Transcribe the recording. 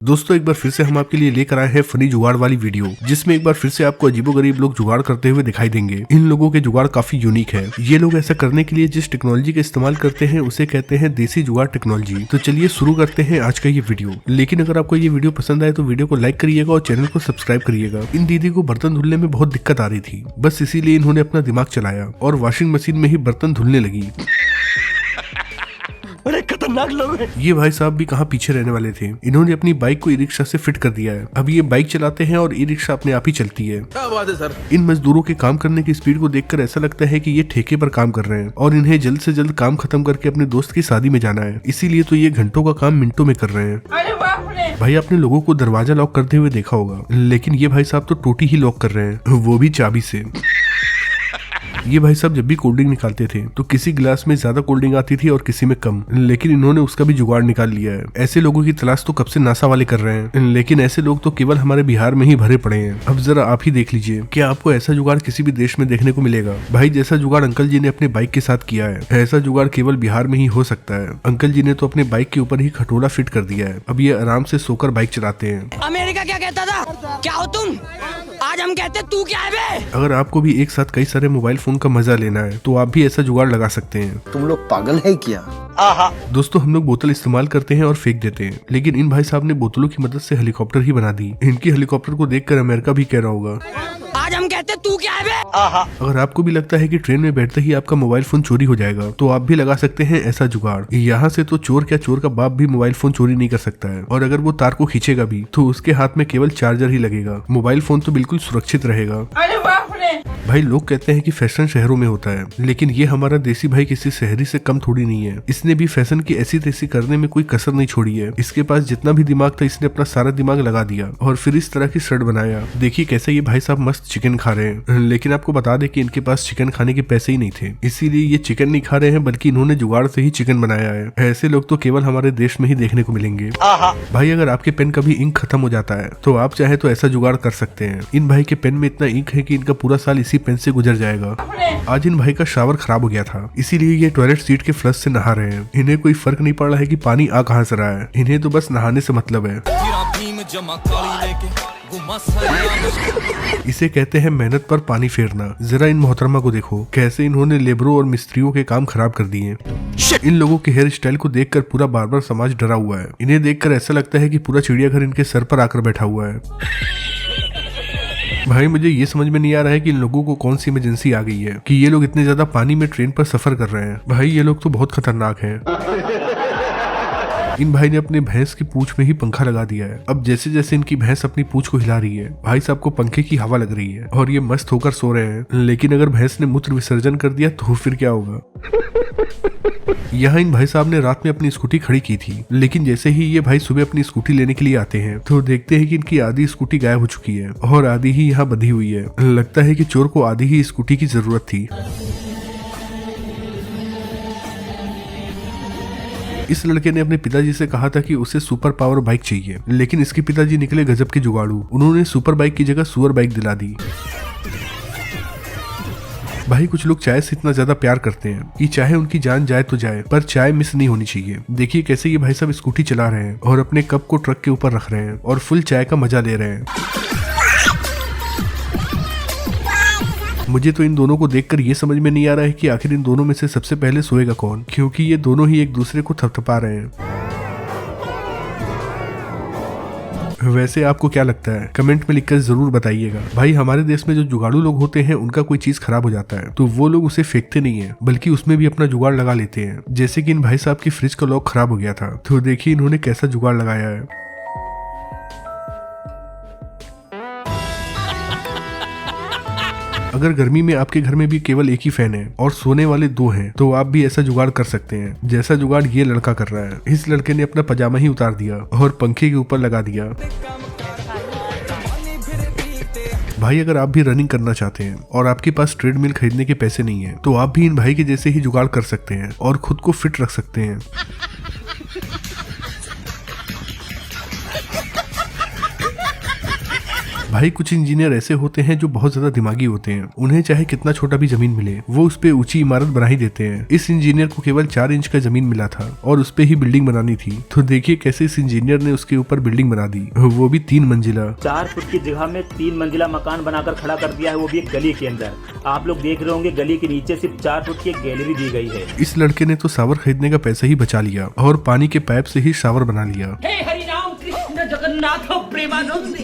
दोस्तों एक बार फिर से हम आपके लिए लेकर आए हैं फनी जुगाड़ वाली वीडियो, जिसमें एक बार फिर से आपको अजीबोगरीब लोग जुगाड़ करते हुए दिखाई देंगे। इन लोगों के जुगाड़ काफी यूनिक है। ये लोग ऐसा करने के लिए जिस टेक्नोलॉजी का इस्तेमाल करते हैं उसे कहते हैं देसी जुगाड़ टेक्नोलॉजी। तो चलिए शुरू करते हैं आज का ये वीडियो। लेकिन अगर आपको ये वीडियो पसंद आए तो वीडियो को लाइक करिएगा और चैनल को सब्सक्राइब करिएगा। इन दीदी को बर्तन धुलने में बहुत दिक्कत आ रही थी, बस इसीलिए इन्होंने अपना दिमाग चलाया और वॉशिंग मशीन में ही बर्तन धुलने लगी। बड़े खतरनाक लोग हैं। ये भाई साहब भी कहाँ पीछे रहने वाले थे। इन्होंने अपनी बाइक को ई रिक्शा से फिट कर दिया है। अब ये बाइक चलाते हैं और ई रिक्शा अपने आप ही चलती है। क्या बात है सर। इन मजदूरों के काम करने की स्पीड को देखकर ऐसा लगता है कि ये ठेके पर काम कर रहे हैं और इन्हें जल्द से जल्द काम खत्म करके अपने दोस्त की शादी में जाना है। इसीलिए तो ये घंटों का काम मिनटों में कर रहे हैं। अरे बाप रे। भाई आपने लोगों को दरवाजा लॉक करते हुए देखा होगा, लेकिन ये भाई साहब तो टोटी ही लॉक कर रहे हैं, वो भी चाबी से। ये भाई साहब जब भी कोल्ड ड्रिंक निकालते थे तो किसी गिलास में ज्यादा कोल्ड ड्रिंक आती थी और किसी में कम, लेकिन इन्होंने उसका भी जुगाड़ निकाल लिया है। ऐसे लोगों की तलाश तो कब से नासा वाले कर रहे हैं, लेकिन ऐसे लोग तो केवल हमारे बिहार में ही भरे पड़े हैं। अब जरा आप ही देख लीजिए, क्या आपको ऐसा जुगाड़ किसी भी देश में देखने को मिलेगा? भाई जैसा जुगाड़ अंकल जी ने अपने बाइक के साथ किया है, ऐसा जुगाड़ केवल बिहार में ही हो सकता है। अंकल जी ने तो अपने बाइक के ऊपर ही खटोला फिट कर दिया है। अब ये आराम से सोकर बाइक चलाते हैं। अमेरिका क्या कहता था? क्या हो तुम? आज हम कहते तू क्या है बे? अगर आपको भी एक साथ कई सारे मोबाइल फोन का मजा लेना है तो आप भी ऐसा जुगाड़ लगा सकते हैं। तुम लोग पागल है क्या? दोस्तों हम लोग बोतल इस्तेमाल करते हैं और फेंक देते हैं, लेकिन इन भाई साहब ने बोतलों की मदद से हेलीकॉप्टर ही बना दी। इनकी हेलीकॉप्टर को देखकर अमेरिका भी कह रहा होगा, आज हम कहते तू क्या है बे? अगर आपको भी लगता है कि ट्रेन में बैठते ही आपका मोबाइल फोन चोरी हो जाएगा तो आप भी लगा सकते हैं ऐसा जुगाड़। यहाँ से तो चोर क्या, चोर का बाप भी मोबाइल फोन चोरी नहीं कर सकता है, और अगर वो तार को खींचेगा भी तो उसके हाथ में केवल चार्जर ही लगेगा। मोबाइल फोन तो बिल्कुल सुरक्षित रहेगा। अरे बाप रे। भाई लोग कहते हैं कि फैशन शहरों में होता है, लेकिन ये हमारा देसी भाई किसी शहरी से कम थोड़ी नहीं है। इसने भी फैशन की ऐसी तैसी करने में कोई कसर नहीं छोड़ी है। इसके पास जितना भी दिमाग था इसने अपना सारा दिमाग लगा दिया और फिर इस तरह की शर्ट बनाया। देखिए कैसे ये भाई साहब मस्त चिकन खा रहे हैं, लेकिन आपको बता दें कि इनके पास चिकन खाने के पैसे ही नहीं थे, इसीलिए ये चिकन नहीं खा रहे हैं, बल्कि इन्होंने जुगाड़ से ही चिकन बनाया है। ऐसे लोग तो केवल हमारे देश में ही देखने को मिलेंगे। भाई अगर आपके पेन का भी इंक खत्म हो जाता है तो आप चाहे तो ऐसा जुगाड़ कर सकते हैं। इन भाई के पेन में इतना इंक है कि इनका पूरा साल इसी पेन से गुजर जाएगा। आज इन भाई का शावर खराब हो गया था, इसीलिए ये टॉयलेट सीट के फ्लश से नहा रहे हैं। इन्हें कोई फर्क नहीं पड़ रहा है कि पानी आ कहां से रहा है, इन्हें तो बस नहाने से मतलब है। इसे कहते हैं मेहनत पर पानी फेरना। जरा इन मोहतरमा को देखो, कैसे इन्होंने लेबरों और मिस्त्रियों के काम खराब कर दिए। इन लोगों के हेयर स्टाइल को देखकर पूरा बार्बर समाज डरा हुआ है। इन्हें देखकर ऐसा लगता है कि पूरा चिड़ियाघर इनके सर पर आकर बैठा हुआ है। भाई मुझे ये समझ में नहीं आ रहा है कि इन लोगों को कौन सी इमरजेंसी आ गई है कि ये लोग इतने ज्यादा पानी में ट्रेन पर सफर कर रहे हैं। भाई ये लोग तो बहुत खतरनाक हैं। इन भाई ने अपने भैंस की पूंछ में ही पंखा लगा दिया है। अब जैसे जैसे इनकी भैंस अपनी पूंछ को हिला रही है, भाई साहब को पंखे की हवा लग रही है और ये मस्त होकर सो रहे हैं। लेकिन अगर भैंस ने मूत्र विसर्जन कर दिया तो फिर क्या होगा? यहाँ इन भाई साहब ने रात में अपनी स्कूटी खड़ी की थी, लेकिन जैसे ही ये भाई सुबह अपनी स्कूटी लेने के लिए आते हैं तो देखते हैं कि इनकी आधी स्कूटी गायब हो चुकी है और आधी ही यहाँ बंधी हुई है। लगता है कि चोर को आधी ही स्कूटी की जरूरत थी। इस लड़के ने अपने पिताजी से कहा था कि उसे सुपर पावर बाइक चाहिए, लेकिन इसके पिताजी निकले गजब के जुगाड़ू। उन्होंने सुपर बाइक की जगह सुअर बाइक दिला दी। भाई कुछ लोग चाय से इतना ज्यादा प्यार करते हैं कि चाहे उनकी जान जाए तो जाए, पर चाय मिस नहीं होनी चाहिए। देखिए कैसे ये भाई साहब स्कूटी चला रहे हैं और अपने कप को ट्रक के ऊपर रख रहे हैं और फुल चाय का मजा ले रहे हैं। मुझे तो इन दोनों को देखकर ये समझ में नहीं आ रहा है कि आखिर इन दोनों में से सबसे पहले सोएगा कौन, क्योंकि ये दोनों ही एक दूसरे को थपथपा रहे हैं। वैसे आपको क्या लगता है? कमेंट में लिखकर जरूर बताइएगा। भाई हमारे देश में जो जुगाड़ू लोग होते हैं उनका कोई चीज खराब हो जाता है तो वो लोग उसे फेंकते नहीं है, बल्कि उसमें भी अपना जुगाड़ लगा लेते हैं। जैसे कि इन भाई साहब की फ्रिज का लॉक खराब हो गया था तो देखिए इन्होंने कैसा जुगाड़ लगाया है। अगर गर्मी में आपके घर में भी केवल एक ही फैन है और सोने वाले दो हैं तो आप भी ऐसा जुगाड़ कर सकते हैं जैसा जुगाड़ ये लड़का कर रहा है। इस लड़के ने अपना पजामा ही उतार दिया और पंखे के ऊपर लगा दिया। भाई अगर आप भी रनिंग करना चाहते हैं और आपके पास ट्रेडमिल खरीदने के पैसे नहीं है तो आप भी इन भाई के जैसे ही जुगाड़ कर सकते हैं और खुद को फिट रख सकते हैं। भाई कुछ इंजीनियर ऐसे होते हैं जो बहुत ज्यादा दिमागी होते हैं, उन्हें चाहे कितना छोटा भी जमीन मिले वो उस पे ऊंची इमारत बना ही देते हैं। इस इंजीनियर को केवल 4 इंच का जमीन मिला था और उस पे ही बिल्डिंग बनानी थी, तो देखिए कैसे इस इंजीनियर ने उसके ऊपर बिल्डिंग बना दी, वो भी 3 मंजिला। 4 फुट की जगह में 3 मंजिला मकान बनाकर खड़ा कर दिया है, वो भी एक गली के अंदर। आप लोग देख रहे होंगे गली के नीचे सिर्फ 4 फुट की एक गैलरी दी गई है। इस लड़के ने तो शावर खरीदने का पैसा ही बचा लिया और पानी के पाइप से ही शावर बना लिया। हे हरि राम कृष्ण जगन्नाथ प्रेमानंद।